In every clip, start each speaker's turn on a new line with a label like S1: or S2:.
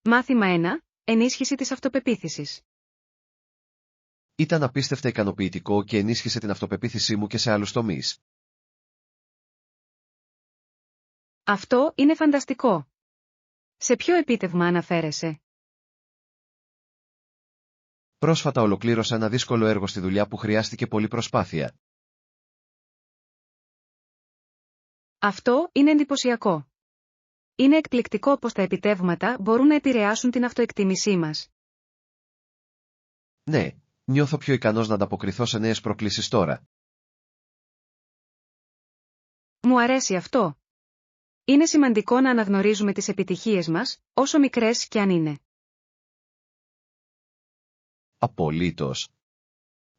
S1: Μάθημα 1. Ενίσχυση της αυτοπεποίθησης.
S2: Ήταν απίστευτα ικανοποιητικό και ενίσχυσε την αυτοπεποίθησή μου και σε άλλους τομείς.
S1: Αυτό είναι φανταστικό. Σε ποιο επίτευγμα αναφέρεσαι?
S2: Πρόσφατα ολοκλήρωσα ένα δύσκολο έργο στη δουλειά που χρειάστηκε πολλή προσπάθεια.
S1: Αυτό είναι εντυπωσιακό. Είναι εκπληκτικό πως τα επιτεύγματα μπορούν να επηρεάσουν την αυτοεκτίμησή μας.
S2: Ναι, νιώθω πιο ικανός να ανταποκριθώ σε νέες προκλήσεις τώρα.
S1: Μου αρέσει αυτό. Είναι σημαντικό να αναγνωρίζουμε τις επιτυχίες μας, όσο μικρές κι αν είναι.
S2: Απολύτως.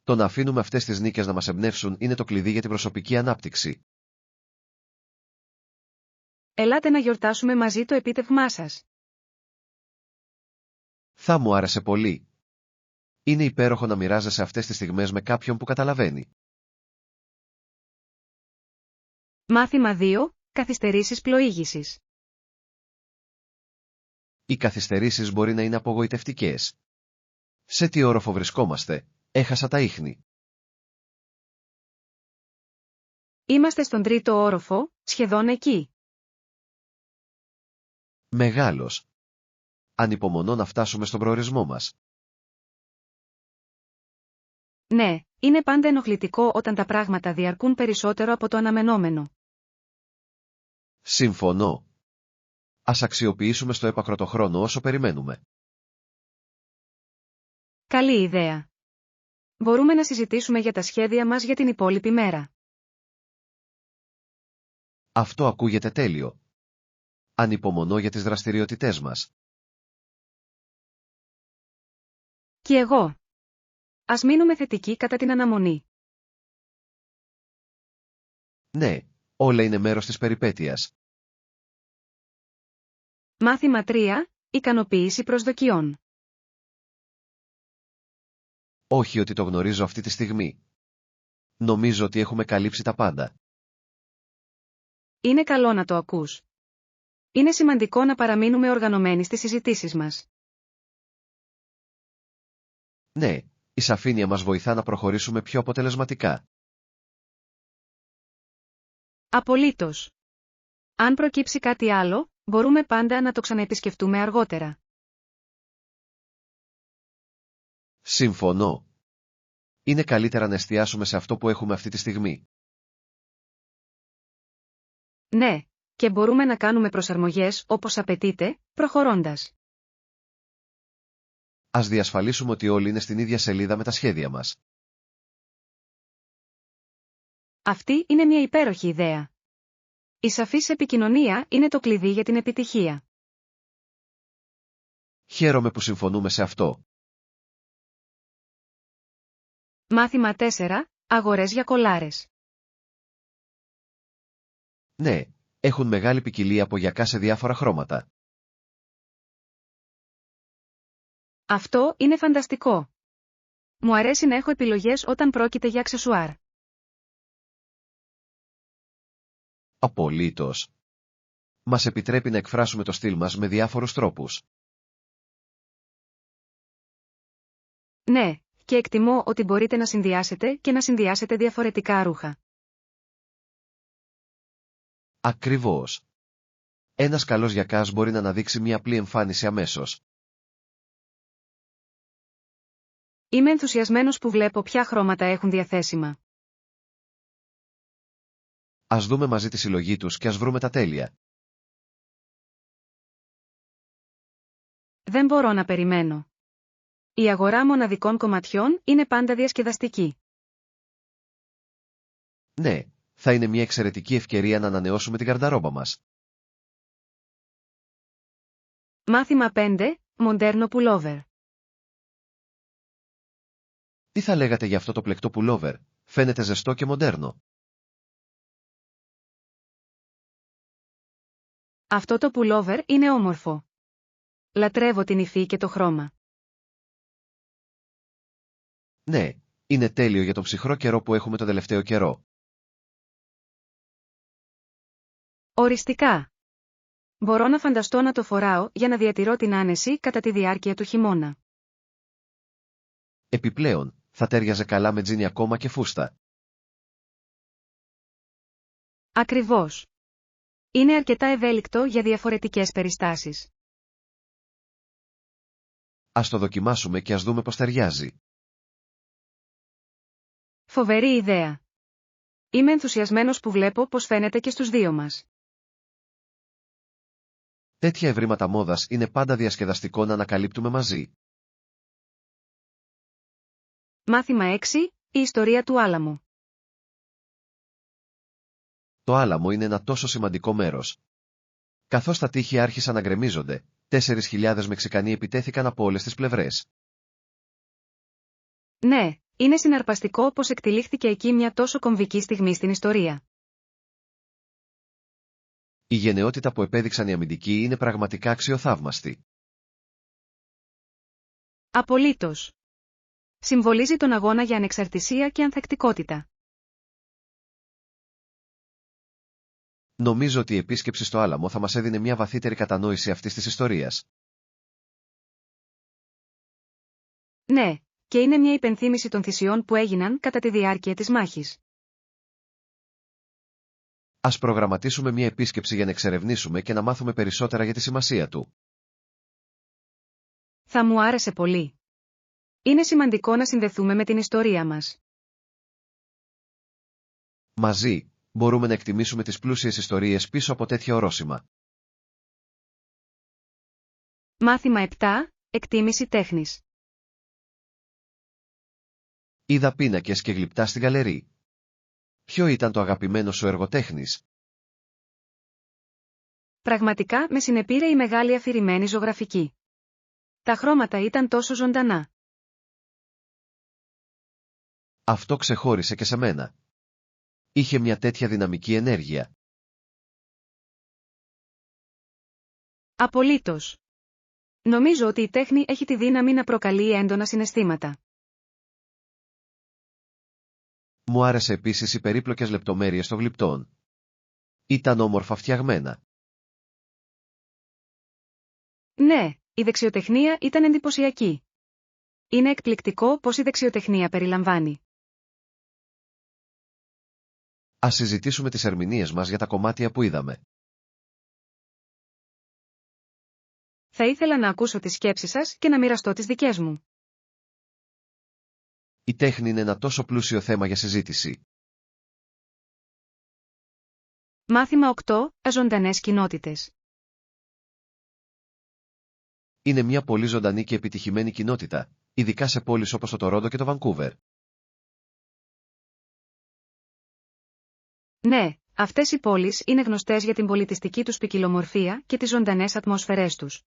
S2: Το να αφήνουμε αυτές τις νίκες να μας εμπνεύσουν είναι το κλειδί για την προσωπική ανάπτυξη.
S1: Ελάτε να γιορτάσουμε μαζί το επίτευγμά σας.
S2: Θα μου άρεσε πολύ. Είναι υπέροχο να μοιράζεσαι αυτές τις στιγμές με κάποιον που καταλαβαίνει.
S1: Μάθημα 2. Καθυστερήσεις πλοήγησης.
S2: Οι καθυστερήσεις μπορεί να είναι απογοητευτικές. Σε τι όροφο βρισκόμαστε? Έχασα τα ίχνη.
S1: Είμαστε στον 3ο όροφο, σχεδόν εκεί.
S2: Μεγάλος. Ανυπομονώ να φτάσουμε στον προορισμό μας.
S1: Ναι, είναι πάντα ενοχλητικό όταν τα πράγματα διαρκούν περισσότερο από το αναμενόμενο.
S2: Συμφωνώ. Ας αξιοποιήσουμε στο έπακρο το χρόνο όσο περιμένουμε.
S1: Καλή ιδέα. Μπορούμε να συζητήσουμε για τα σχέδια μας για την υπόλοιπη μέρα.
S2: Αυτό ακούγεται τέλειο. Ανυπομονώ για τις δραστηριότητές μας.
S1: Κι εγώ. Ας μείνουμε θετικοί κατά την αναμονή.
S2: Ναι, όλα είναι μέρος της περιπέτειας.
S1: Μάθημα 3. Ικανοποίηση προσδοκιών.
S2: Όχι ότι το γνωρίζω αυτή τη στιγμή. Νομίζω ότι έχουμε καλύψει τα πάντα.
S1: Είναι καλό να το ακούς. Είναι σημαντικό να παραμείνουμε οργανωμένοι στις συζητήσεις μας.
S2: Ναι, η σαφήνεια μας βοηθά να προχωρήσουμε πιο αποτελεσματικά.
S1: Απολύτως. Αν προκύψει κάτι άλλο, μπορούμε πάντα να το ξαναεπισκεφτούμε αργότερα.
S2: Συμφωνώ. Είναι καλύτερα να εστιάσουμε σε αυτό που έχουμε αυτή τη στιγμή.
S1: Ναι, και μπορούμε να κάνουμε προσαρμογές όπως απαιτείται, προχωρώντας.
S2: Ας διασφαλίσουμε ότι όλοι είναι στην ίδια σελίδα με τα σχέδια μας.
S1: Αυτή είναι μια υπέροχη ιδέα. Η σαφής επικοινωνία είναι το κλειδί για την επιτυχία.
S2: Χαίρομαι που συμφωνούμε σε αυτό.
S1: Μάθημα 4. Αγορές για κολάρες.
S2: Ναι, έχουν μεγάλη ποικιλία από γυακά σε διάφορα χρώματα.
S1: Αυτό είναι φανταστικό. Μου αρέσει να έχω επιλογές όταν πρόκειται για αξεσουάρ.
S2: Απολύτως. Μας επιτρέπει να εκφράσουμε το στυλ μας με διάφορους τρόπους.
S1: Ναι, και εκτιμώ ότι μπορείτε να συνδυάσετε και να συνδυάσετε διαφορετικά ρούχα.
S2: Ακριβώς. Ένας καλός γυακάς μπορεί να αναδείξει μια απλή εμφάνιση αμέσως.
S1: Είμαι ενθουσιασμένος που βλέπω ποια χρώματα έχουν διαθέσιμα.
S2: Ας δούμε μαζί τη συλλογή τους και ας βρούμε τα τέλεια.
S1: Δεν μπορώ να περιμένω. Η αγορά μοναδικών κομματιών είναι πάντα διασκεδαστική.
S2: Ναι, θα είναι μια εξαιρετική ευκαιρία να ανανεώσουμε την γαρνταρόμπα μας.
S1: Μάθημα 5. Μοντέρνο πουλόβερ.
S2: Τι θα λέγατε για αυτό το πλεκτό πουλόβερ? Φαίνεται ζεστό και μοντέρνο.
S1: Αυτό το πουλόβερ είναι όμορφο. Λατρεύω την υφή και το χρώμα.
S2: Ναι, είναι τέλειο για τον ψυχρό καιρό που έχουμε το τελευταίο καιρό.
S1: Οριστικά. Μπορώ να φανταστώ να το φοράω για να διατηρώ την άνεση κατά τη διάρκεια του χειμώνα.
S2: Επιπλέον, θα τέριαζε καλά με τζίνι ακόμα και φούστα.
S1: Ακριβώς. Είναι αρκετά ευέλικτο για διαφορετικές περιστάσεις.
S2: Ας το δοκιμάσουμε και ας δούμε πως ταιριάζει.
S1: Φοβερή ιδέα. Είμαι ενθουσιασμένος που βλέπω πως φαίνεται και στους δύο μας.
S2: Τέτοια ευρήματα μόδας είναι πάντα διασκεδαστικό να ανακαλύπτουμε μαζί.
S1: Μάθημα 6. Η ιστορία του Άλαμου.
S2: Το Άλαμο είναι ένα τόσο σημαντικό μέρος. Καθώς τα τείχη άρχισαν να γκρεμίζονται, 4.000 Μεξικανοί επιτέθηκαν από όλες τις πλευρές.
S1: Ναι, είναι συναρπαστικό πως εκτυλίχθηκε εκεί μια τόσο κομβική στιγμή στην ιστορία.
S2: Η γενναιότητα που επέδειξαν οι αμυντικοί είναι πραγματικά αξιοθαύμαστη.
S1: Απολύτως. Συμβολίζει τον αγώνα για ανεξαρτησία και ανθεκτικότητα.
S2: Νομίζω ότι η επίσκεψη στο Άλαμο θα μας έδινε μια βαθύτερη κατανόηση αυτής της ιστορίας.
S1: Ναι, και είναι μια υπενθύμηση των θυσιών που έγιναν κατά τη διάρκεια της μάχης.
S2: Ας προγραμματίσουμε μια επίσκεψη για να εξερευνήσουμε και να μάθουμε περισσότερα για τη σημασία του.
S1: Θα μου άρεσε πολύ. Είναι σημαντικό να συνδεθούμε με την ιστορία μας.
S2: Μαζί, μπορούμε να εκτιμήσουμε τις πλούσιες ιστορίες πίσω από τέτοια ορόσημα.
S1: Μάθημα 7. Εκτίμηση τέχνης.
S2: Είδα πίνακες και γλυπτά στην γκαλερί. Ποιο ήταν το αγαπημένο σου έργο τέχνης?
S1: Πραγματικά με συνεπήρε η μεγάλη αφηρημένη ζωγραφική. Τα χρώματα ήταν τόσο ζωντανά.
S2: Αυτό ξεχώρισε και σε μένα. Είχε μια τέτοια δυναμική ενέργεια.
S1: Απολύτως. Νομίζω ότι η τέχνη έχει τη δύναμη να προκαλεί έντονα συναισθήματα.
S2: Μου άρεσε επίσης οι περίπλοκες λεπτομέρειες των γλυπτών. Ήταν όμορφα φτιαγμένα.
S1: Ναι, η δεξιοτεχνία ήταν εντυπωσιακή. Είναι εκπληκτικό πως η δεξιοτεχνία περιλαμβάνει.
S2: Ας συζητήσουμε τις ερμηνείες μας για τα κομμάτια που είδαμε.
S1: Θα ήθελα να ακούσω τις σκέψεις σας και να μοιραστώ τις δικές μου.
S2: Η τέχνη είναι ένα τόσο πλούσιο θέμα για συζήτηση.
S1: Μάθημα 8. Ζωντανές κοινότητες.
S2: Είναι μια πολύ ζωντανή και επιτυχημένη κοινότητα, ειδικά σε πόλεις όπως το Τορόντο και το Βανκούβερ.
S1: Ναι, αυτές οι πόλεις είναι γνωστές για την πολιτιστική τους ποικιλομορφία και τις ζωντανές ατμόσφαιρές τους.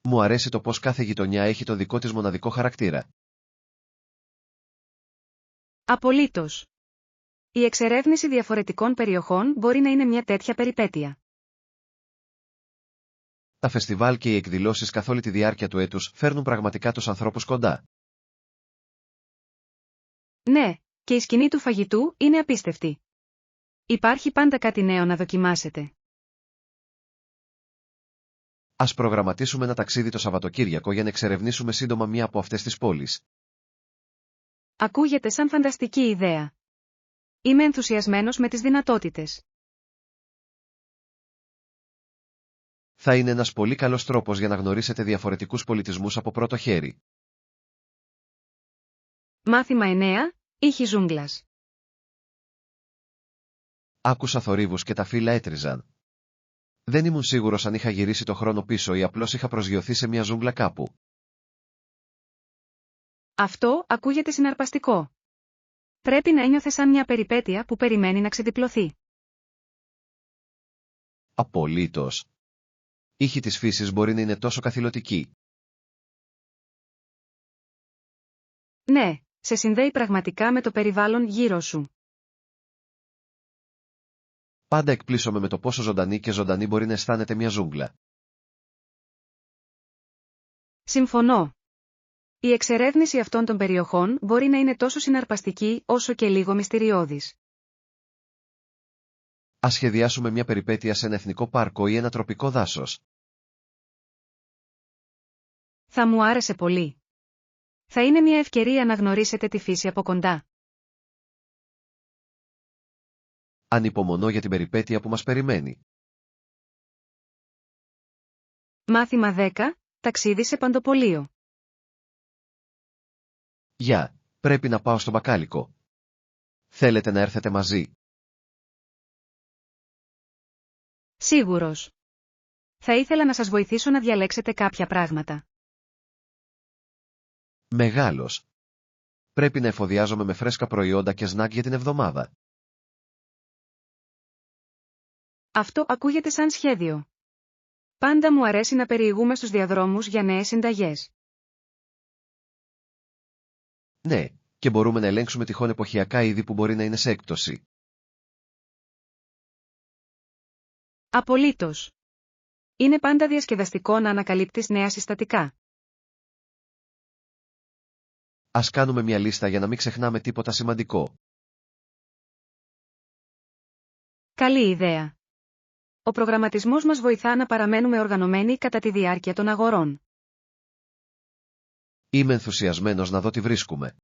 S2: Μου αρέσει το πως κάθε γειτονιά έχει το δικό της μοναδικό χαρακτήρα.
S1: Απολύτως. Η εξερεύνηση διαφορετικών περιοχών μπορεί να είναι μια τέτοια περιπέτεια.
S2: Τα φεστιβάλ και οι εκδηλώσεις καθ' όλη τη διάρκεια του έτους φέρνουν πραγματικά τους ανθρώπους κοντά.
S1: Ναι, και η σκηνή του φαγητού είναι απίστευτη. Υπάρχει πάντα κάτι νέο να δοκιμάσετε.
S2: Ας προγραμματίσουμε ένα ταξίδι το Σαββατοκύριακο για να εξερευνήσουμε σύντομα μία από αυτές τις πόλεις.
S1: Ακούγεται σαν φανταστική ιδέα. Είμαι ενθουσιασμένος με τις δυνατότητες.
S2: Θα είναι ένας πολύ καλός τρόπος για να γνωρίσετε διαφορετικούς πολιτισμούς από πρώτο χέρι.
S1: Μάθημα 9. Ήχοι ζούγκλας.
S2: Άκουσα θορύβους και τα φύλλα έτριζαν. Δεν ήμουν σίγουρος αν είχα γυρίσει το χρόνο πίσω ή απλώς είχα προσγειωθεί σε μια ζούγκλα κάπου.
S1: Αυτό ακούγεται συναρπαστικό. Πρέπει να ένιωθες σαν μια περιπέτεια που περιμένει να ξεδιπλωθεί.
S2: Απολύτως. Ήχοι της φύσης μπορεί να είναι τόσο καθηλωτικοί.
S1: Ναι, σε συνδέει πραγματικά με το περιβάλλον γύρω σου.
S2: Πάντα εκπλήσωμαι με το πόσο ζωντανή και ζωντανή μπορεί να αισθάνεται μια ζούγκλα.
S1: Συμφωνώ. Η εξερεύνηση αυτών των περιοχών μπορεί να είναι τόσο συναρπαστική όσο και λίγο μυστηριώδης.
S2: Ας σχεδιάσουμε μια περιπέτεια σε ένα εθνικό πάρκο ή ένα τροπικό δάσος.
S1: Θα μου άρεσε πολύ. Θα είναι μια ευκαιρία να γνωρίσετε τη φύση από κοντά.
S2: Ανυπομονώ για την περιπέτεια που μας περιμένει.
S1: Μάθημα 10. Ταξίδι σε παντοπολείο.
S2: Γεια, πρέπει να πάω στο μπακάλικο. Θέλετε να έρθετε μαζί?
S1: Σίγουρος. Θα ήθελα να σας βοηθήσω να διαλέξετε κάποια πράγματα.
S2: Μεγάλος. Πρέπει να εφοδιάζομαι με φρέσκα προϊόντα και σνακ για την εβδομάδα.
S1: Αυτό ακούγεται σαν σχέδιο. Πάντα μου αρέσει να περιηγούμε στους διαδρόμους για νέες συνταγές.
S2: Ναι, και μπορούμε να ελέγξουμε τυχόν εποχιακά είδη που μπορεί να είναι σε έκπτωση.
S1: Απολύτως. Είναι πάντα διασκεδαστικό να ανακαλύπτεις νέα συστατικά.
S2: Ας κάνουμε μια λίστα για να μην ξεχνάμε τίποτα σημαντικό.
S1: Καλή ιδέα. Ο προγραμματισμός μας βοηθά να παραμένουμε οργανωμένοι κατά τη διάρκεια των αγορών.
S2: Είμαι ενθουσιασμένος να δω τι βρίσκουμε.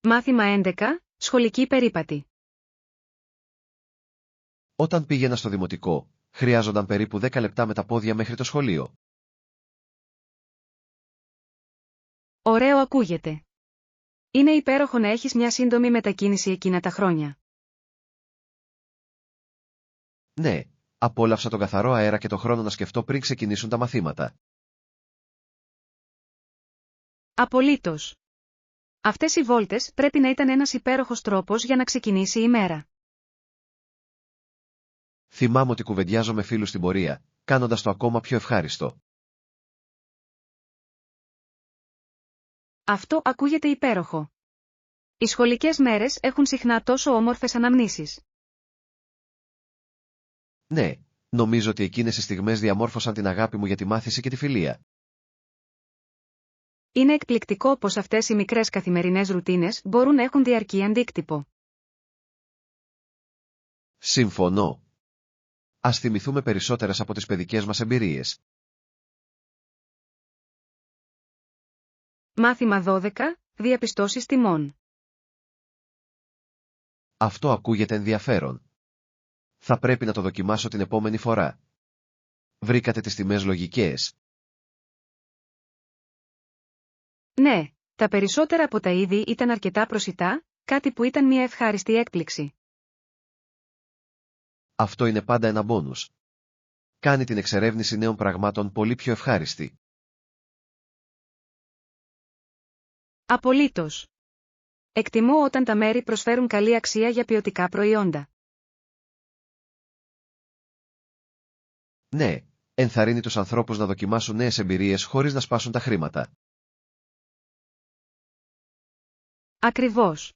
S1: Μάθημα 11. Σχολική περίπατη.
S2: Όταν πήγαινα στο δημοτικό, χρειάζονταν περίπου 10 λεπτά με τα πόδια μέχρι το σχολείο.
S1: Ωραίο ακούγεται. Είναι υπέροχο να έχεις μια σύντομη μετακίνηση εκείνα τα χρόνια.
S2: Ναι, απόλαυσα τον καθαρό αέρα και το χρόνο να σκεφτώ πριν ξεκινήσουν τα μαθήματα.
S1: Απολύτως. Αυτές οι βόλτες πρέπει να ήταν ένας υπέροχος τρόπος για να ξεκινήσει η μέρα.
S2: Θυμάμαι ότι κουβεντιάζω με φίλους στην πορεία, κάνοντας το ακόμα πιο ευχάριστο.
S1: Αυτό ακούγεται υπέροχο. Οι σχολικές μέρες έχουν συχνά τόσο όμορφες αναμνήσεις.
S2: Ναι, νομίζω ότι εκείνες οι στιγμές διαμόρφωσαν την αγάπη μου για τη μάθηση και τη φιλία.
S1: Είναι εκπληκτικό πως αυτές οι μικρές καθημερινές ρουτίνες μπορούν να έχουν διαρκή αντίκτυπο.
S2: Συμφωνώ. Ας θυμηθούμε περισσότερες από τις παιδικές μας εμπειρίες.
S1: Μάθημα 12. Διαπιστώσεις τιμών.
S2: Αυτό ακούγεται ενδιαφέρον. Θα πρέπει να το δοκιμάσω την επόμενη φορά. Βρήκατε τις τιμές λογικές?
S1: Ναι, τα περισσότερα από τα είδη ήταν αρκετά προσιτά, κάτι που ήταν μια ευχάριστη έκπληξη.
S2: Αυτό είναι πάντα ένα μπόνους. Κάνει την εξερεύνηση νέων πραγμάτων πολύ πιο ευχάριστη.
S1: Απολύτως. Εκτιμώ όταν τα μέρη προσφέρουν καλή αξία για ποιοτικά προϊόντα.
S2: Ναι, ενθαρρύνει τους ανθρώπους να δοκιμάσουν νέες εμπειρίες χωρίς να σπάσουν τα χρήματα.
S1: Ακριβώς.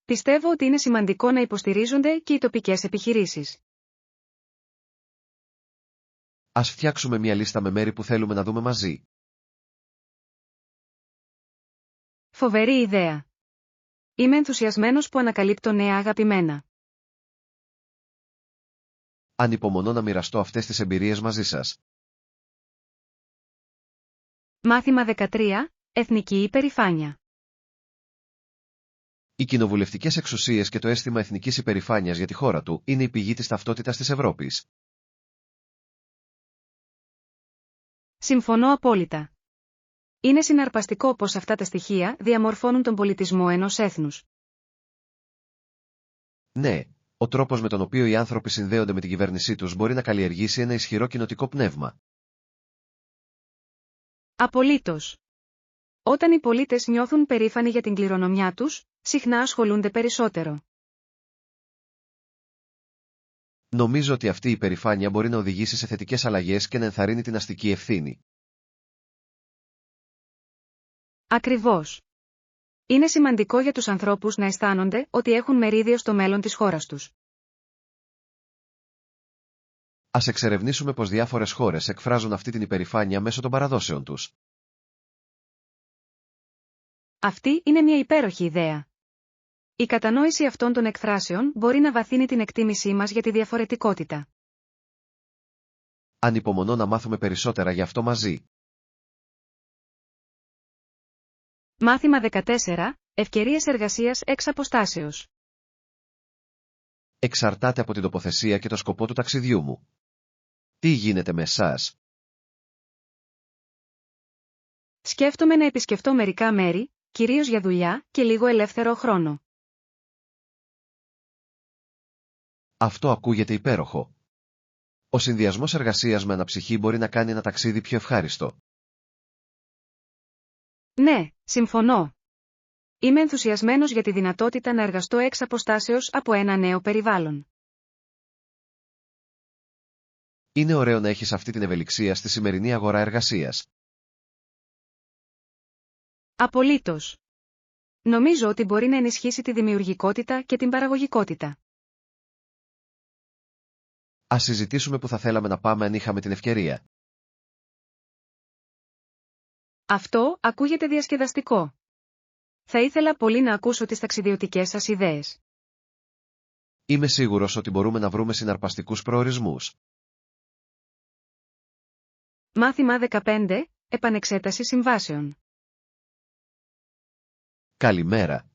S1: Πιστεύω ότι είναι σημαντικό να υποστηρίζονται και οι τοπικές επιχειρήσεις.
S2: Ας φτιάξουμε μια λίστα με μέρη που θέλουμε να δούμε μαζί.
S1: Φοβερή ιδέα. Είμαι ενθουσιασμένος που ανακαλύπτω νέα αγαπημένα.
S2: Ανυπομονώ να μοιραστώ αυτές τις εμπειρίες μαζί σας.
S1: Μάθημα 13. Εθνική υπερηφάνεια.
S2: Οι κοινοβουλευτικές εξουσίες και το αίσθημα εθνικής υπερηφάνειας για τη χώρα του είναι η πηγή της ταυτότητας της Ευρώπης.
S1: Συμφωνώ απόλυτα. Είναι συναρπαστικό πως αυτά τα στοιχεία διαμορφώνουν τον πολιτισμό ενός έθνους.
S2: Ναι, ο τρόπος με τον οποίο οι άνθρωποι συνδέονται με την κυβέρνησή τους μπορεί να καλλιεργήσει ένα ισχυρό κοινοτικό πνεύμα.
S1: Απολύτως. Όταν οι πολίτες νιώθουν περήφανοι για την κληρονομιά τους, συχνά ασχολούνται περισσότερο.
S2: Νομίζω ότι αυτή η υπερηφάνεια μπορεί να οδηγήσει σε θετικές αλλαγές και να ενθαρρύνει την αστική ευθύνη.
S1: Ακριβώς. Είναι σημαντικό για τους ανθρώπους να αισθάνονται ότι έχουν μερίδιο στο μέλλον της χώρας τους.
S2: Ας εξερευνήσουμε πως διάφορες χώρες εκφράζουν αυτή την υπερηφάνεια μέσω των παραδόσεων τους.
S1: Αυτή είναι μια υπέροχη ιδέα. Η κατανόηση αυτών των εκφράσεων μπορεί να βαθύνει την εκτίμησή μας για τη διαφορετικότητα.
S2: Ανυπομονώ να μάθουμε περισσότερα γι' αυτό μαζί.
S1: Μάθημα 14. Ευκαιρίες εργασίας εξ αποστάσεως.
S2: Εξαρτάται από την τοποθεσία και το σκοπό του ταξιδιού μου. Τι γίνεται με εσάς?
S1: Σκέφτομαι να επισκεφτώ μερικά μέρη, κυρίως για δουλειά και λίγο ελεύθερο χρόνο.
S2: Αυτό ακούγεται υπέροχο. Ο συνδυασμός εργασίας με αναψυχή μπορεί να κάνει ένα ταξίδι πιο ευχάριστο.
S1: Ναι, συμφωνώ. Είμαι ενθουσιασμένος για τη δυνατότητα να εργαστώ εξ αποστάσεως από ένα νέο περιβάλλον.
S2: Είναι ωραίο να έχεις αυτή την ευελιξία στη σημερινή αγορά εργασίας.
S1: Απολύτως. Νομίζω ότι μπορεί να ενισχύσει τη δημιουργικότητα και την παραγωγικότητα.
S2: Ας συζητήσουμε που θα θέλαμε να πάμε αν είχαμε την ευκαιρία.
S1: Αυτό ακούγεται διασκεδαστικό. Θα ήθελα πολύ να ακούσω τις ταξιδιωτικές σας ιδέες.
S2: Είμαι σίγουρος ότι μπορούμε να βρούμε συναρπαστικούς προορισμούς.
S1: Μάθημα 15. Επανεξέταση συμβάσεων.
S2: Καλημέρα.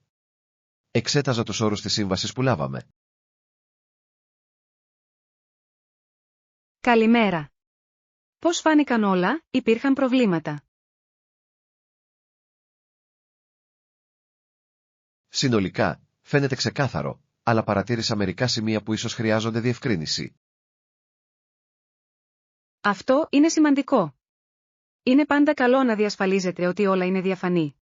S2: Εξέταζα τους όρους της σύμβασης που λάβαμε.
S1: Καλημέρα. Πώς φάνηκαν όλα? Υπήρχαν προβλήματα?
S2: Συνολικά, φαίνεται ξεκάθαρο, αλλά παρατήρησα μερικά σημεία που ίσως χρειάζονται διευκρίνηση.
S1: Αυτό είναι σημαντικό. Είναι πάντα καλό να διασφαλίζετε ότι όλα είναι διαφανή.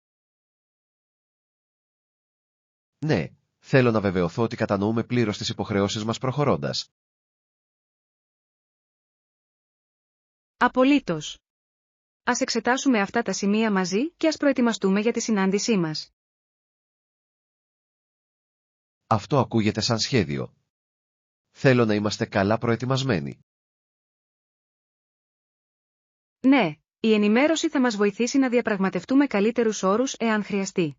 S2: Ναι, θέλω να βεβαιωθώ ότι κατανοούμε πλήρως τις υποχρεώσεις μας προχωρώντας.
S1: Απολύτως. Ας εξετάσουμε αυτά τα σημεία μαζί και ας προετοιμαστούμε για τη συνάντησή μας.
S2: Αυτό ακούγεται σαν σχέδιο. Θέλω να είμαστε καλά προετοιμασμένοι.
S1: Ναι, η ενημέρωση θα μας βοηθήσει να διαπραγματευτούμε καλύτερους όρους εάν χρειαστεί.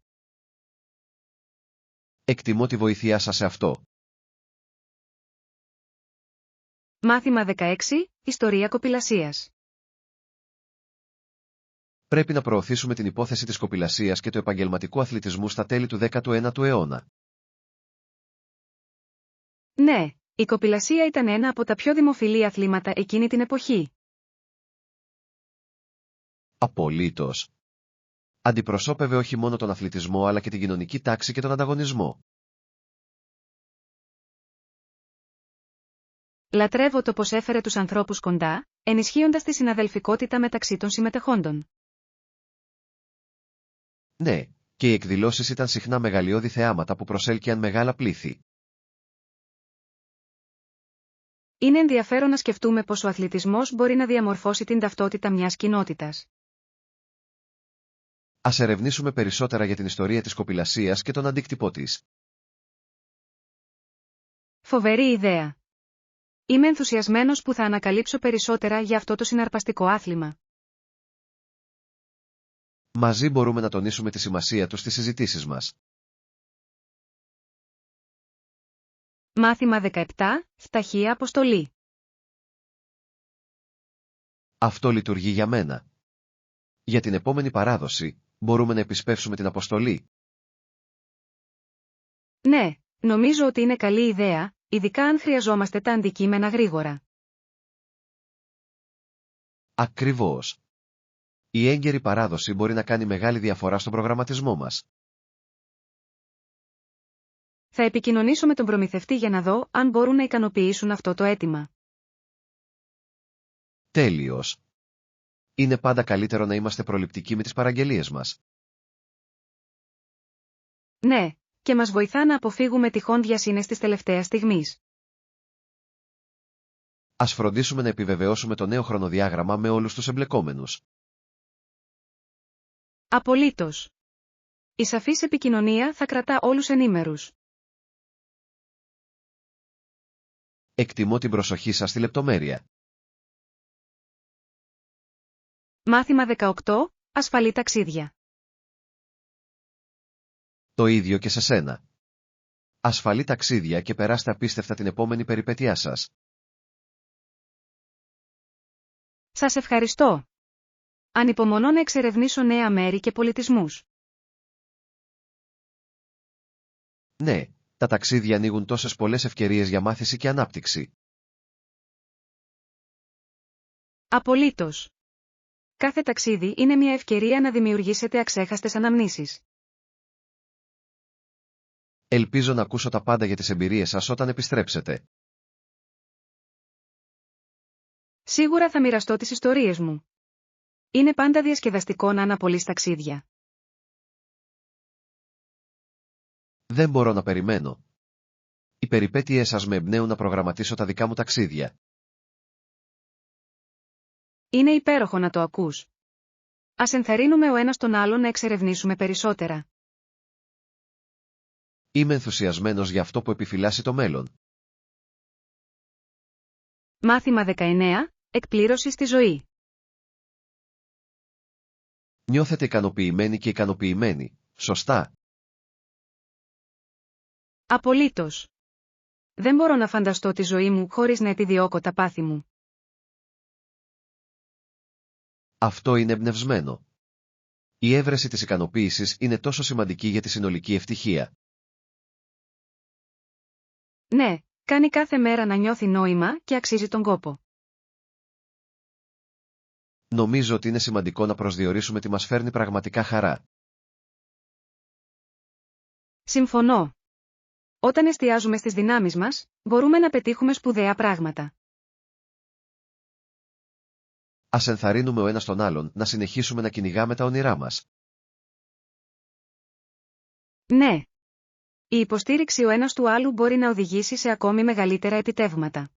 S2: Εκτιμώ τη βοήθειά σας σε αυτό.
S1: Μάθημα 16. Ιστορία κοπηλασίας.
S2: Πρέπει να προωθήσουμε την υπόθεση της κοπηλασίας και του επαγγελματικού αθλητισμού στα τέλη του 19ου αιώνα.
S1: Ναι, η κοπηλασία ήταν ένα από τα πιο δημοφιλή αθλήματα εκείνη την εποχή.
S2: Απολύτως. Αντιπροσώπευε όχι μόνο τον αθλητισμό αλλά και την κοινωνική τάξη και τον ανταγωνισμό.
S1: Λατρεύω το πως έφερε τους ανθρώπους κοντά, ενισχύοντας τη συναδελφικότητα μεταξύ των συμμετεχόντων.
S2: Ναι, και οι εκδηλώσεις ήταν συχνά μεγαλειώδη θεάματα που προσέλκυαν μεγάλα πλήθη.
S1: Είναι ενδιαφέρον να σκεφτούμε πως ο αθλητισμός μπορεί να διαμορφώσει την ταυτότητα μιας κοινότητας.
S2: Ας ερευνήσουμε περισσότερα για την ιστορία της κοπηλασίας και τον αντίκτυπό της.
S1: Φοβερή ιδέα. Είμαι ενθουσιασμένος που θα ανακαλύψω περισσότερα για αυτό το συναρπαστικό άθλημα.
S2: Μαζί μπορούμε να τονίσουμε τη σημασία του στις συζητήσεις μας.
S1: Μάθημα 17. Ταχεία αποστολή.
S2: Αυτό λειτουργεί για μένα. Για την επόμενη παράδοση, μπορούμε να επισπεύσουμε την αποστολή.
S1: Ναι, νομίζω ότι είναι καλή ιδέα, ειδικά αν χρειαζόμαστε τα αντικείμενα γρήγορα.
S2: Ακριβώς. Η έγκαιρη παράδοση μπορεί να κάνει μεγάλη διαφορά στον προγραμματισμό μας.
S1: Θα επικοινωνήσω με τον προμηθευτή για να δω αν μπορούν να ικανοποιήσουν αυτό το αίτημα.
S2: Τέλειος. Είναι πάντα καλύτερο να είμαστε προληπτικοί με τις παραγγελίες μας.
S1: Ναι, και μας βοηθά να αποφύγουμε τυχόν διασύνες της τελευταίας στιγμής.
S2: Ας φροντίσουμε να επιβεβαιώσουμε το νέο χρονοδιάγραμμα με όλους τους εμπλεκόμενους.
S1: Απολύτως. Η σαφής επικοινωνία θα κρατά όλους ενήμερους.
S2: Εκτιμώ την προσοχή σας στη λεπτομέρεια.
S1: Μάθημα 18. Ασφαλή ταξίδια.
S2: Το ίδιο και σε σένα. Ασφαλή ταξίδια και περάστε απίστευτα την επόμενη περιπέτειά σας.
S1: Σας ευχαριστώ. Ανυπομονώ να εξερευνήσω νέα μέρη και πολιτισμούς.
S2: Ναι, τα ταξίδια ανοίγουν τόσες πολλές ευκαιρίες για μάθηση και ανάπτυξη.
S1: Απολύτως. Κάθε ταξίδι είναι μια ευκαιρία να δημιουργήσετε αξέχαστες αναμνήσεις.
S2: Ελπίζω να ακούσω τα πάντα για τις εμπειρίες σας όταν επιστρέψετε.
S1: Σίγουρα θα μοιραστώ τις ιστορίες μου. Είναι πάντα διασκεδαστικό να αναπολύς ταξίδια.
S2: Δεν μπορώ να περιμένω. Οι περιπέτειές σας με εμπνέουν να προγραμματίσω τα δικά μου ταξίδια.
S1: Είναι υπέροχο να το ακούς. Ας ενθαρρύνουμε ο ένας τον άλλον να εξερευνήσουμε περισσότερα.
S2: Είμαι ενθουσιασμένος για αυτό που επιφυλάσσει το μέλλον.
S1: Μάθημα 19. Εκπλήρωση στη ζωή.
S2: Νιώθετε ικανοποιημένοι και ικανοποιημένοι, σωστά?
S1: Απολύτως. Δεν μπορώ να φανταστώ τη ζωή μου χωρίς να επιδιώκω τα πάθη μου.
S2: Αυτό είναι εμπνευσμένο. Η έβρεση της ικανοποίησης είναι τόσο σημαντική για τη συνολική ευτυχία.
S1: Ναι, κάνει κάθε μέρα να νιώθει νόημα και αξίζει τον κόπο.
S2: Νομίζω ότι είναι σημαντικό να προσδιορίσουμε τι μας φέρνει πραγματικά χαρά.
S1: Συμφωνώ. Όταν εστιάζουμε στις δυνάμεις μας, μπορούμε να πετύχουμε σπουδαία πράγματα.
S2: Ας ενθαρρύνουμε ο ένας τον άλλον να συνεχίσουμε να κυνηγάμε τα όνειρά μας.
S1: Ναι. Η υποστήριξη ο ένας του άλλου μπορεί να οδηγήσει σε ακόμη μεγαλύτερα επιτεύγματα.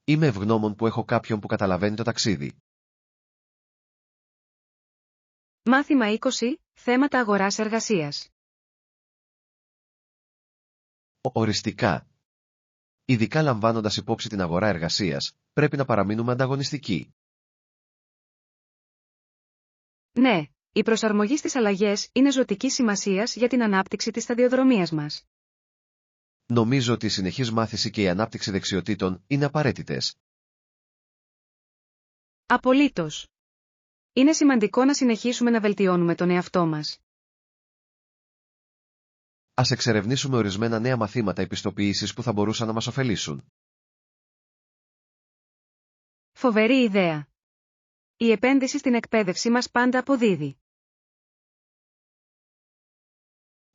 S2: Είμαι ευγνώμων που έχω κάποιον που καταλαβαίνει το ταξίδι.
S1: Μάθημα 20. Θέματα αγοράς-εργασίας.
S2: Οριστικά. Ειδικά λαμβάνοντας υπόψη την αγορά εργασίας, πρέπει να παραμείνουμε ανταγωνιστικοί.
S1: Ναι, η προσαρμογή στις αλλαγές είναι ζωτικής σημασίας για την ανάπτυξη της σταδιοδρομίας μας.
S2: Νομίζω ότι η συνεχής μάθηση και η ανάπτυξη δεξιοτήτων είναι απαραίτητες.
S1: Απολύτως. Είναι σημαντικό να συνεχίσουμε να βελτιώνουμε τον εαυτό μας.
S2: Ας εξερευνήσουμε ορισμένα νέα μαθήματα επιστοποίησης που θα μπορούσαν να μας ωφελήσουν.
S1: Φοβερή ιδέα. Η επένδυση στην εκπαίδευση μας πάντα αποδίδει.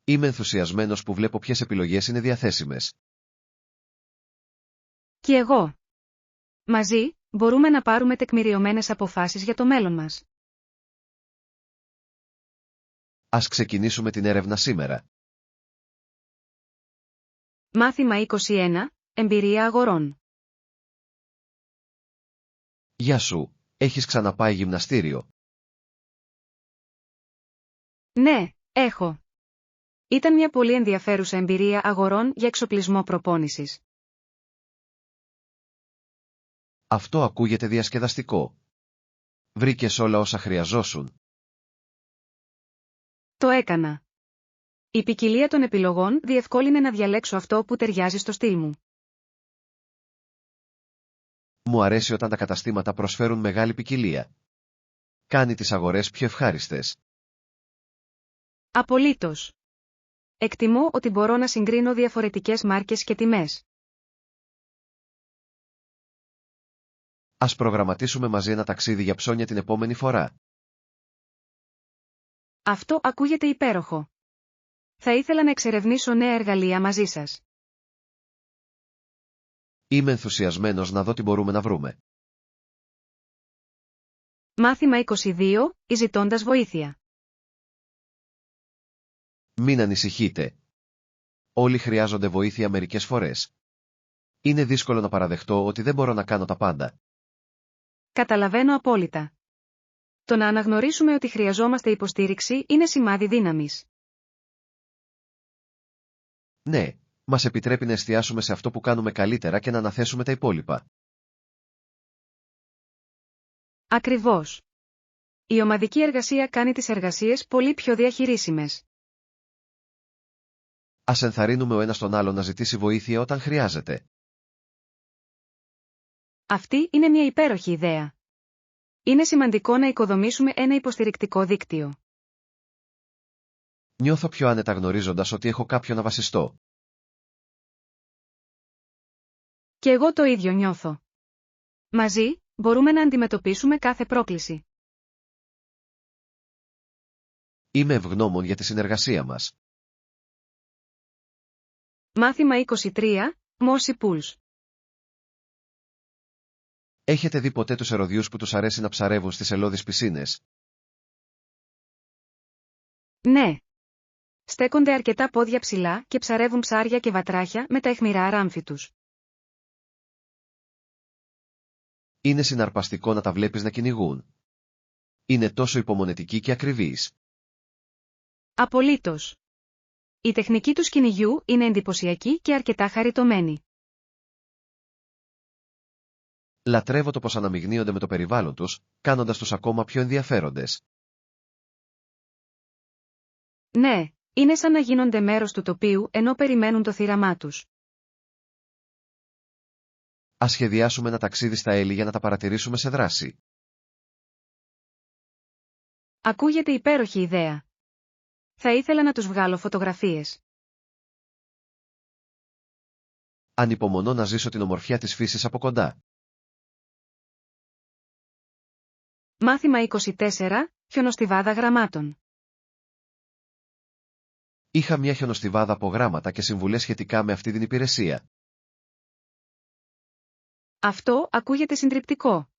S2: Είμαι ενθουσιασμένος που βλέπω ποιες επιλογές είναι διαθέσιμες.
S1: Κι εγώ. Μαζί, μπορούμε να πάρουμε τεκμηριωμένες αποφάσεις για το μέλλον μας.
S2: Ας ξεκινήσουμε την έρευνα σήμερα.
S1: Μάθημα 21. Εμπειρία αγορών.
S2: Γεια σου, έχεις ξαναπάει γυμναστήριο?
S1: Ναι, έχω. Ήταν μια πολύ ενδιαφέρουσα εμπειρία αγορών για εξοπλισμό προπόνησης.
S2: Αυτό ακούγεται διασκεδαστικό. Βρήκες όλα όσα χρειαζόσουν?
S1: Το έκανα. Η ποικιλία των επιλογών διευκόλυνε να διαλέξω αυτό που ταιριάζει στο στυλ μου.
S2: Μου αρέσει όταν τα καταστήματα προσφέρουν μεγάλη ποικιλία. Κάνει τις αγορές πιο ευχάριστες.
S1: Απολύτως. Εκτιμώ ότι μπορώ να συγκρίνω διαφορετικές μάρκες και τιμές.
S2: Ας προγραμματίσουμε μαζί ένα ταξίδι για ψώνια την επόμενη φορά.
S1: Αυτό ακούγεται υπέροχο. Θα ήθελα να εξερευνήσω νέα εργαλεία μαζί σας.
S2: Είμαι ενθουσιασμένος να δω τι μπορούμε να βρούμε.
S1: Μάθημα 22. Ζητώντας βοήθεια.
S2: Μην ανησυχείτε. Όλοι χρειάζονται βοήθεια μερικές φορές. Είναι δύσκολο να παραδεχτώ ότι δεν μπορώ να κάνω τα πάντα.
S1: Καταλαβαίνω απόλυτα. Το να αναγνωρίσουμε ότι χρειαζόμαστε υποστήριξη είναι σημάδι δύναμης.
S2: Ναι, μας επιτρέπει να εστιάσουμε σε αυτό που κάνουμε καλύτερα και να αναθέσουμε τα υπόλοιπα.
S1: Ακριβώς. Η ομαδική εργασία κάνει τις εργασίες πολύ πιο διαχειρίσιμες.
S2: Ας ενθαρρύνουμε ο ένας τον άλλον να ζητήσει βοήθεια όταν χρειάζεται.
S1: Αυτή είναι μια υπέροχη ιδέα. Είναι σημαντικό να οικοδομήσουμε ένα υποστηρικτικό δίκτυο.
S2: Νιώθω πιο άνετα γνωρίζοντας ότι έχω κάποιον να βασιστώ.
S1: Και εγώ το ίδιο νιώθω. Μαζί, μπορούμε να αντιμετωπίσουμε κάθε πρόκληση.
S2: Είμαι ευγνώμων για τη συνεργασία μας.
S1: Μάθημα 23, Mossy Pools.
S2: Έχετε δει ποτέ τους ερωδιούς που τους αρέσει να ψαρεύουν στις ελώδεις πισίνες?
S1: Ναι. Στέκονται αρκετά πόδια ψηλά και ψαρεύουν ψάρια και βατράχια με τα αιχμηρά ράμφη τους.
S2: Είναι συναρπαστικό να τα βλέπεις να κυνηγούν. Είναι τόσο υπομονετικοί και ακριβείς.
S1: Απολύτως. Η τεχνική του κυνηγιού είναι εντυπωσιακή και αρκετά χαριτωμένη.
S2: Λατρεύω το πως αναμειγνύονται με το περιβάλλον τους, κάνοντας τους ακόμα πιο ενδιαφέροντες.
S1: Ναι, είναι σαν να γίνονται μέρος του τοπίου ενώ περιμένουν το θύραμά τους.
S2: Ας σχεδιάσουμε ένα ταξίδι στα έλη για να τα παρατηρήσουμε σε δράση.
S1: Ακούγεται υπέροχη ιδέα. Θα ήθελα να τους βγάλω φωτογραφίες.
S2: Ανυπομονώ να ζήσω την ομορφιά της φύσης από κοντά.
S1: Μάθημα 24, Χιονοστιβάδα γραμμάτων.
S2: Είχα μια χιονοστιβάδα από γράμματα και συμβουλές σχετικά με αυτή την υπηρεσία.
S1: Αυτό ακούγεται συντριπτικό.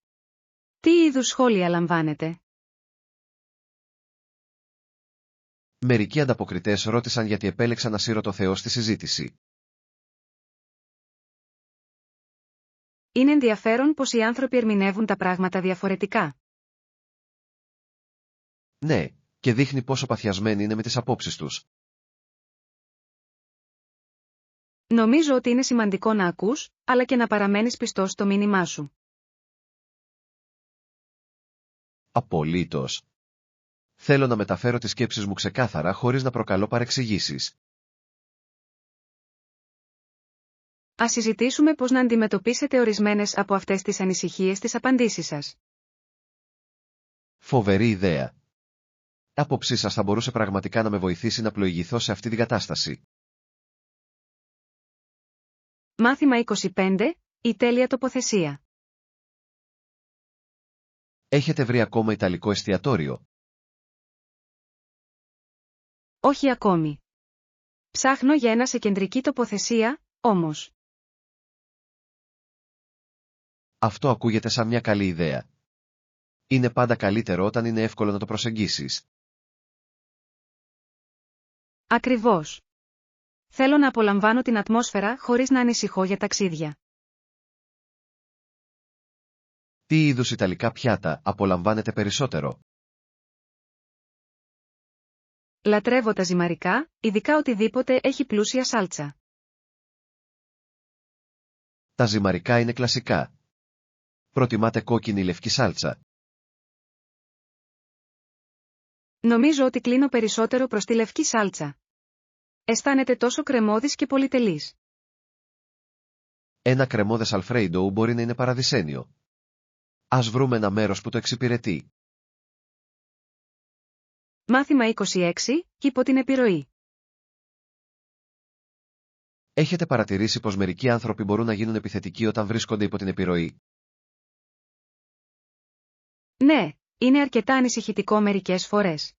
S1: Τι είδους σχόλια λαμβάνετε?
S2: Μερικοί ανταποκριτές ρώτησαν γιατί επέλεξα να σύρω το Θεό στη συζήτηση.
S1: Είναι ενδιαφέρον πως οι άνθρωποι ερμηνεύουν τα πράγματα διαφορετικά.
S2: Ναι, και δείχνει πόσο παθιασμένοι είναι με τις απόψεις τους.
S1: Νομίζω ότι είναι σημαντικό να ακούς, αλλά και να παραμένεις πιστός στο μήνυμά σου.
S2: Απολύτως. Θέλω να μεταφέρω τις σκέψεις μου ξεκάθαρα χωρίς να προκαλώ παρεξηγήσεις.
S1: Ας συζητήσουμε πώς να αντιμετωπίσετε ορισμένες από αυτές τις ανησυχίες στις απαντήσεις σας.
S2: Φοβερή ιδέα. Άποψή σας θα μπορούσε πραγματικά να με βοηθήσει να πλοηγηθώ σε αυτή την κατάσταση.
S1: Μάθημα 25, η τέλεια τοποθεσία.
S2: Έχετε βρει ακόμα ιταλικό εστιατόριο?
S1: Όχι ακόμη. Ψάχνω για ένα σε κεντρική τοποθεσία, όμως.
S2: Αυτό ακούγεται σαν μια καλή ιδέα. Είναι πάντα καλύτερο όταν είναι εύκολο να το προσεγγίσεις.
S1: Ακριβώς. Θέλω να απολαμβάνω την ατμόσφαιρα χωρίς να ανησυχώ για ταξίδια.
S2: Τι είδους ιταλικά πιάτα απολαμβάνετε περισσότερο?
S1: Λατρεύω τα ζυμαρικά, ειδικά οτιδήποτε έχει πλούσια σάλτσα.
S2: Τα ζυμαρικά είναι κλασικά. Προτιμάτε κόκκινη ή λευκή σάλτσα?
S1: Νομίζω ότι κλείνω περισσότερο προς τη λευκή σάλτσα. Αισθάνεται τόσο κρεμώδης και πολυτελής.
S2: Ένα κρεμώδες αλφρέιντο μπορεί να είναι παραδεισένιο. Ας βρούμε ένα μέρος που το εξυπηρετεί.
S1: Μάθημα 26, υπό την επιρροή.
S2: Έχετε παρατηρήσει πως μερικοί άνθρωποι μπορούν να γίνουν επιθετικοί όταν βρίσκονται υπό την επιρροή?
S1: Ναι, είναι αρκετά ανησυχητικό μερικές φορές.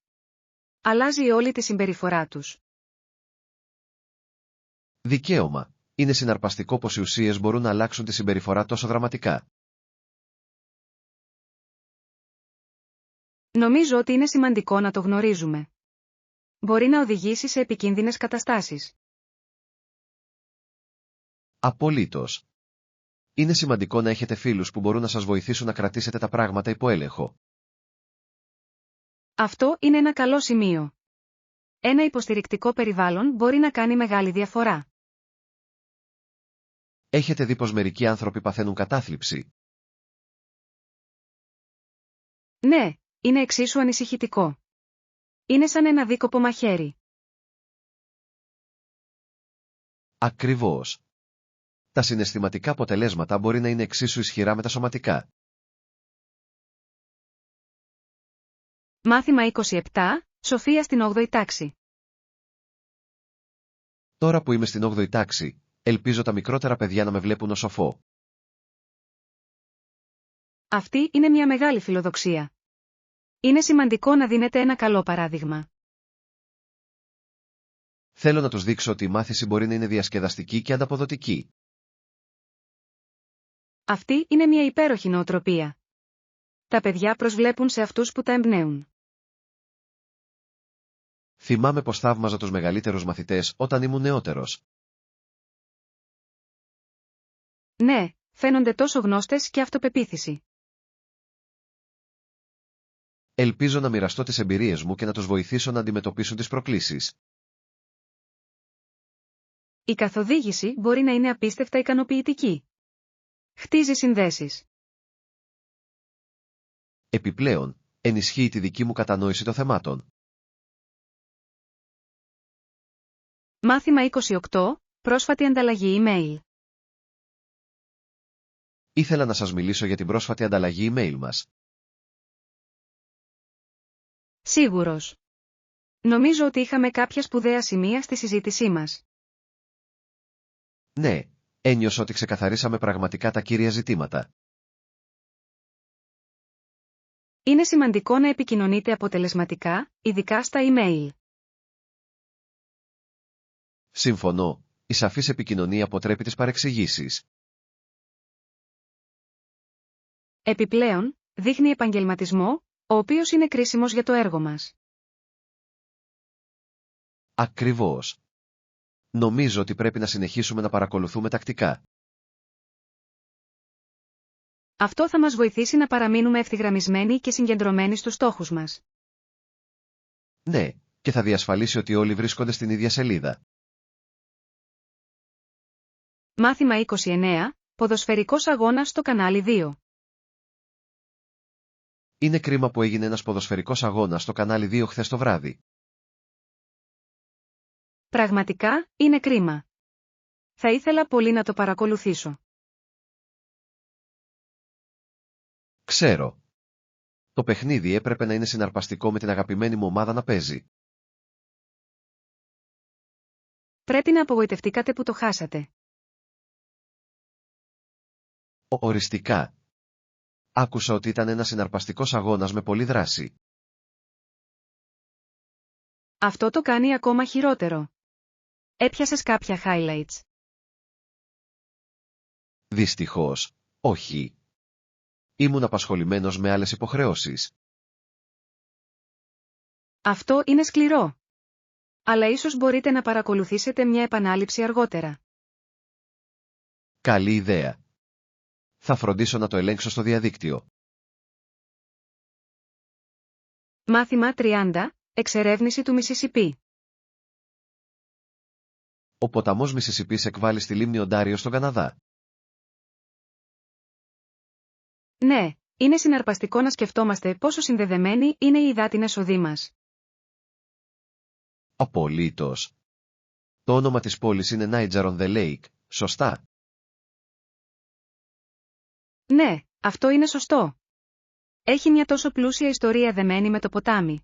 S1: Αλλάζει όλη τη συμπεριφορά τους.
S2: Δικαίωμα. Είναι συναρπαστικό πως οι ουσίες μπορούν να αλλάξουν τη συμπεριφορά τόσο δραματικά.
S1: Νομίζω ότι είναι σημαντικό να το γνωρίζουμε. Μπορεί να οδηγήσει σε επικίνδυνες καταστάσεις.
S2: Απολύτως. Είναι σημαντικό να έχετε φίλους που μπορούν να σας βοηθήσουν να κρατήσετε τα πράγματα υπό έλεγχο.
S1: Αυτό είναι ένα καλό σημείο. Ένα υποστηρικτικό περιβάλλον μπορεί να κάνει μεγάλη διαφορά.
S2: Έχετε δει πως μερικοί άνθρωποι παθαίνουν κατάθλιψη?
S1: Ναι, είναι εξίσου ανησυχητικό. Είναι σαν ένα δίκοπο μαχαίρι.
S2: Ακριβώς. Τα συναισθηματικά αποτελέσματα μπορεί να είναι εξίσου ισχυρά με τα σωματικά.
S1: Μάθημα 27. Σοφία στην 8η τάξη.
S2: Τώρα που είμαι στην 8η τάξη, ελπίζω τα μικρότερα παιδιά να με βλέπουν ως σοφό.
S1: Αυτή είναι μια μεγάλη φιλοδοξία. Είναι σημαντικό να δίνετε ένα καλό παράδειγμα.
S2: Θέλω να τους δείξω ότι η μάθηση μπορεί να είναι διασκεδαστική και ανταποδοτική.
S1: Αυτή είναι μια υπέροχη νοοτροπία. Τα παιδιά προσβλέπουν σε αυτούς που τα εμπνέουν.
S2: Θυμάμαι πως θαύμαζα τους μεγαλύτερους μαθητές όταν ήμουν νεότερος.
S1: Ναι, φαίνονται τόσο γνώστες και αυτοπεποίθηση.
S2: Ελπίζω να μοιραστώ τις εμπειρίες μου και να τους βοηθήσω να αντιμετωπίσουν τις προκλήσεις.
S1: Η καθοδήγηση μπορεί να είναι απίστευτα ικανοποιητική. Χτίζει συνδέσεις.
S2: Επιπλέον, ενισχύει τη δική μου κατανόηση των θεμάτων.
S1: Μάθημα 28. Πρόσφατη ανταλλαγή email.
S2: Ήθελα να σας μιλήσω για την πρόσφατη ανταλλαγή email μας.
S1: Σίγουρος. Νομίζω ότι είχαμε κάποια σπουδαία σημεία στη συζήτησή μας.
S2: Ναι, ένιωσα ότι ξεκαθαρίσαμε πραγματικά τα κύρια ζητήματα.
S1: Είναι σημαντικό να επικοινωνείτε αποτελεσματικά, ειδικά στα email.
S2: Συμφωνώ, η σαφής επικοινωνία αποτρέπει τις παρεξηγήσεις.
S1: Επιπλέον, δείχνει επαγγελματισμό, ο οποίος είναι κρίσιμος για το έργο μας.
S2: Ακριβώς. Νομίζω ότι πρέπει να συνεχίσουμε να παρακολουθούμε τακτικά.
S1: Αυτό θα μας βοηθήσει να παραμείνουμε ευθυγραμμισμένοι και συγκεντρωμένοι στους στόχους μας.
S2: Ναι, και θα διασφαλίσει ότι όλοι βρίσκονται στην ίδια σελίδα.
S1: Μάθημα 29. Ποδοσφαιρικός αγώνας στο κανάλι 2.
S2: Είναι κρίμα που έγινε ένας ποδοσφαιρικός αγώνας στο κανάλι 2 χθες το βράδυ.
S1: Πραγματικά, είναι κρίμα. Θα ήθελα πολύ να το παρακολουθήσω.
S2: Ξέρω. Το παιχνίδι έπρεπε να είναι συναρπαστικό με την αγαπημένη μου ομάδα να παίζει.
S1: Πρέπει να απογοητευτήκατε που το χάσατε.
S2: Οριστικά. Άκουσα ότι ήταν ένας συναρπαστικός αγώνας με πολλή δράση.
S1: Αυτό το κάνει ακόμα χειρότερο. Έπιασες κάποια highlights.
S2: Δυστυχώς, όχι. Ήμουν απασχολημένος με άλλες υποχρεώσεις.
S1: Αυτό είναι σκληρό. Αλλά ίσως μπορείτε να παρακολουθήσετε μια επανάληψη αργότερα.
S2: Καλή ιδέα. Θα φροντίσω να το ελέγξω στο διαδίκτυο.
S1: Μάθημα 30. Εξερεύνηση του Μισισιπί.
S2: Ο ποταμός Μισισιπής εκβάλλει στη λίμνη Οντάριο στον Καναδά.
S1: Ναι, είναι συναρπαστικό να σκεφτόμαστε πόσο συνδεδεμένοι είναι οι υδάτινες οδοί μας.
S2: Απολύτως. Το όνομα της πόλης είναι Niagara on the Lake, σωστά?
S1: Ναι, αυτό είναι σωστό. Έχει μια τόσο πλούσια ιστορία δεμένη με το ποτάμι.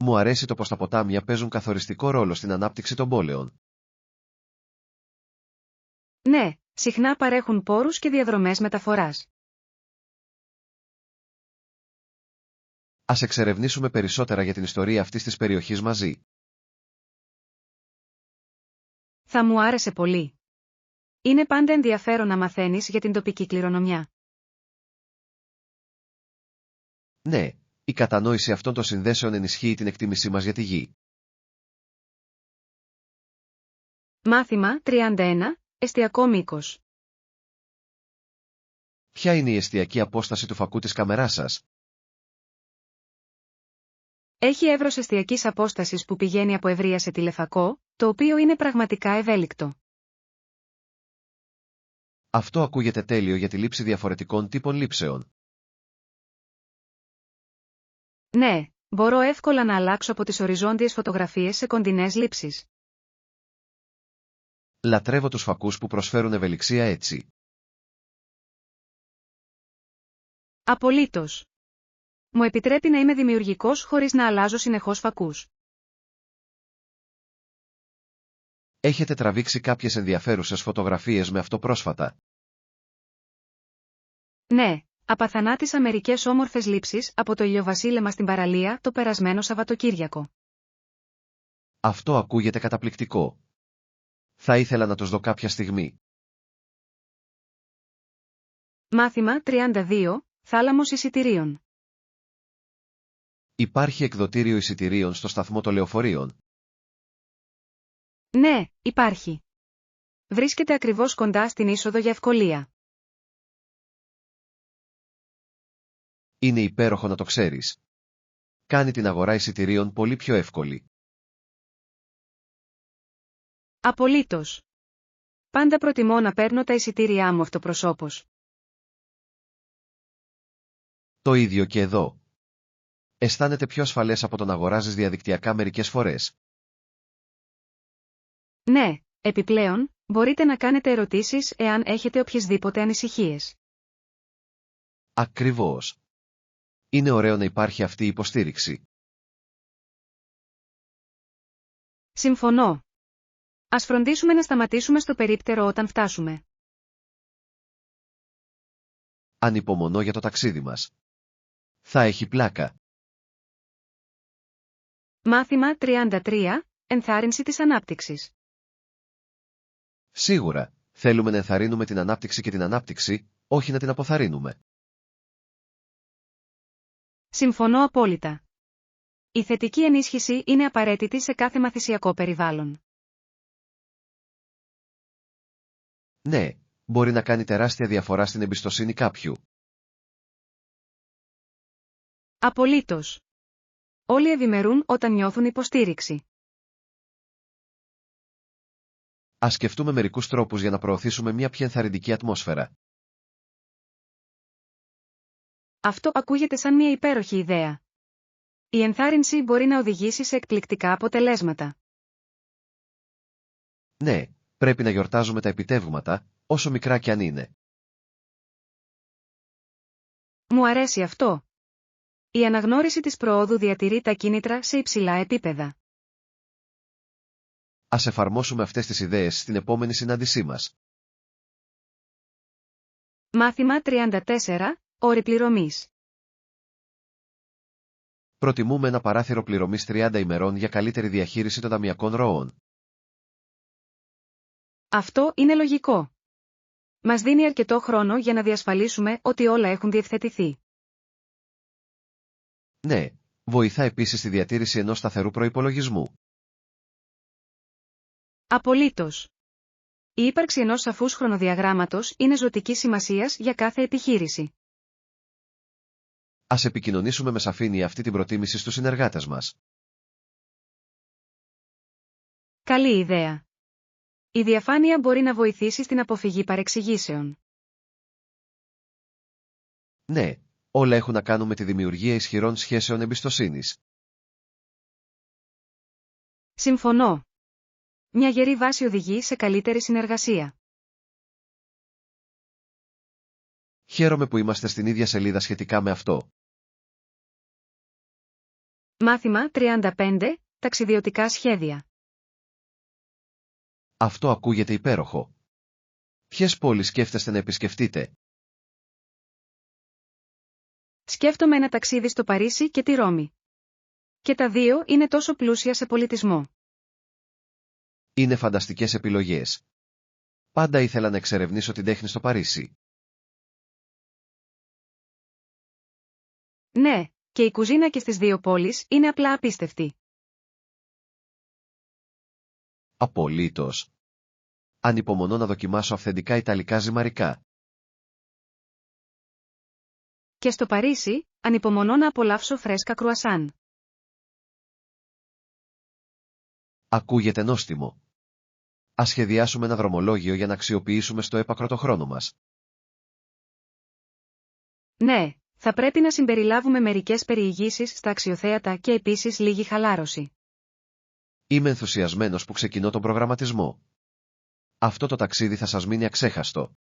S2: Μου αρέσει το πως τα ποτάμια παίζουν καθοριστικό ρόλο στην ανάπτυξη των πόλεων.
S1: Ναι, συχνά παρέχουν πόρους και διαδρομές μεταφοράς.
S2: Ας εξερευνήσουμε περισσότερα για την ιστορία αυτής της περιοχής μαζί.
S1: Θα μου άρεσε πολύ. Είναι πάντα ενδιαφέρον να μαθαίνεις για την τοπική κληρονομιά.
S2: Ναι, η κατανόηση αυτών των συνδέσεων ενισχύει την εκτίμησή μας για τη γη.
S1: Μάθημα 31. Εστιακό μήκος.
S2: Ποια είναι η εστιακή απόσταση του φακού της καμεράς σας?
S1: Έχει εύρος εστιακής απόστασης που πηγαίνει από ευρεία σε τηλεφακό, το οποίο είναι πραγματικά ευέλικτο.
S2: Αυτό ακούγεται τέλειο για τη λήψη διαφορετικών τύπων λήψεων.
S1: Ναι, μπορώ εύκολα να αλλάξω από τις οριζόντιες φωτογραφίες σε κοντινές λήψεις.
S2: Λατρεύω τους φακούς που προσφέρουν ευελιξία έτσι.
S1: Απολύτως. Μου επιτρέπει να είμαι δημιουργικός χωρίς να αλλάζω συνεχώς φακούς.
S2: Έχετε τραβήξει κάποιες ενδιαφέρουσες φωτογραφίες με αυτό πρόσφατα.
S1: Ναι, απαθανάτησα μερικές όμορφες λήψεις από το ηλιοβασίλεμα στην παραλία το περασμένο Σαββατοκύριακο.
S2: Αυτό ακούγεται καταπληκτικό. Θα ήθελα να τους δω κάποια στιγμή.
S1: Μάθημα 32, Θάλαμος εισιτηρίων.
S2: Υπάρχει εκδοτήριο εισιτηρίων στο σταθμό των λεωφορείων.
S1: Ναι, υπάρχει. Βρίσκεται ακριβώς κοντά στην είσοδο για ευκολία.
S2: Είναι υπέροχο να το ξέρεις. Κάνει την αγορά εισιτηρίων πολύ πιο εύκολη.
S1: Απολύτως. Πάντα προτιμώ να παίρνω τα εισιτήριά μου αυτοπροσώπως.
S2: Το ίδιο και εδώ. Αισθάνεται πιο ασφαλές από το να αγοράζεις διαδικτυακά μερικές φορές.
S1: Ναι, επιπλέον, μπορείτε να κάνετε ερωτήσεις εάν έχετε οποιασδήποτε ανησυχίες.
S2: Ακριβώς. Είναι ωραίο να υπάρχει αυτή η υποστήριξη.
S1: Συμφωνώ. Ας φροντίσουμε να σταματήσουμε στο περίπτερο όταν φτάσουμε.
S2: Ανυπομονώ για το ταξίδι μας. Θα έχει πλάκα.
S1: Μάθημα 33, Ενθάρρυνση της ανάπτυξης.
S2: Σίγουρα, θέλουμε να ενθαρρύνουμε την ανάπτυξη και την ανάπτυξη, όχι να την αποθαρρύνουμε.
S1: Συμφωνώ απόλυτα. Η θετική ενίσχυση είναι απαραίτητη σε κάθε μαθησιακό περιβάλλον.
S2: Ναι, μπορεί να κάνει τεράστια διαφορά στην εμπιστοσύνη κάποιου.
S1: Απολύτως. Όλοι ευημερούν όταν νιώθουν υποστήριξη.
S2: Ας σκεφτούμε μερικούς τρόπους για να προωθήσουμε μια πιο ενθαρρυντική ατμόσφαιρα.
S1: Αυτό ακούγεται σαν μια υπέροχη ιδέα. Η ενθάρρυνση μπορεί να οδηγήσει σε εκπληκτικά αποτελέσματα.
S2: Ναι, πρέπει να γιορτάζουμε τα επιτεύγματα, όσο μικρά κι αν είναι.
S1: Μου αρέσει αυτό. Η αναγνώριση της προόδου διατηρεί τα κίνητρα σε υψηλά επίπεδα.
S2: Ας εφαρμόσουμε αυτές τις ιδέες στην επόμενη συνάντησή μας.
S1: Μάθημα 34, Όροι πληρωμής.
S2: Προτιμούμε ένα παράθυρο πληρωμής 30 ημερών για καλύτερη διαχείριση των ταμειακών ροών.
S1: Αυτό είναι λογικό. Μας δίνει αρκετό χρόνο για να διασφαλίσουμε ότι όλα έχουν διευθετηθεί.
S2: Ναι, βοηθά επίσης στη διατήρηση ενός σταθερού προϋπολογισμού.
S1: Απολύτως. Η ύπαρξη ενός σαφούς χρονοδιαγράμματος είναι ζωτικής σημασίας για κάθε επιχείρηση.
S2: Ας επικοινωνήσουμε με σαφήνεια αυτή την προτίμηση στους συνεργάτες μας.
S1: Καλή ιδέα. Η διαφάνεια μπορεί να βοηθήσει στην αποφυγή παρεξηγήσεων.
S2: Ναι, όλα έχουν να κάνουν με τη δημιουργία ισχυρών σχέσεων εμπιστοσύνης.
S1: Συμφωνώ. Μια γερή βάση οδηγεί σε καλύτερη συνεργασία.
S2: Χαίρομαι που είμαστε στην ίδια σελίδα σχετικά με αυτό.
S1: Μάθημα 35, Ταξιδιωτικά σχέδια.
S2: Αυτό ακούγεται υπέροχο. Ποιες πόλεις σκέφτεστε να επισκεφτείτε?
S1: Σκέφτομαι ένα ταξίδι στο Παρίσι και τη Ρώμη. Και τα δύο είναι τόσο πλούσια σε πολιτισμό.
S2: Είναι φανταστικές επιλογές. Πάντα ήθελα να εξερευνήσω την τέχνη στο Παρίσι.
S1: Ναι, και η κουζίνα και στις δύο πόλεις είναι απλά απίστευτη.
S2: Απολύτως. Ανυπομονώ να δοκιμάσω αυθεντικά ιταλικά ζυμαρικά.
S1: Και στο Παρίσι, ανυπομονώ να απολαύσω φρέσκα κρουασάν.
S2: Ακούγεται νόστιμο. Ας σχεδιάσουμε ένα δρομολόγιο για να αξιοποιήσουμε στο έπακρο το χρόνο μας.
S1: Ναι, θα πρέπει να συμπεριλάβουμε μερικές περιηγήσεις στα αξιοθέατα και επίσης λίγη χαλάρωση.
S2: Είμαι ενθουσιασμένος που ξεκινώ τον προγραμματισμό. αυτό το ταξίδι θα σας μείνει αξέχαστο.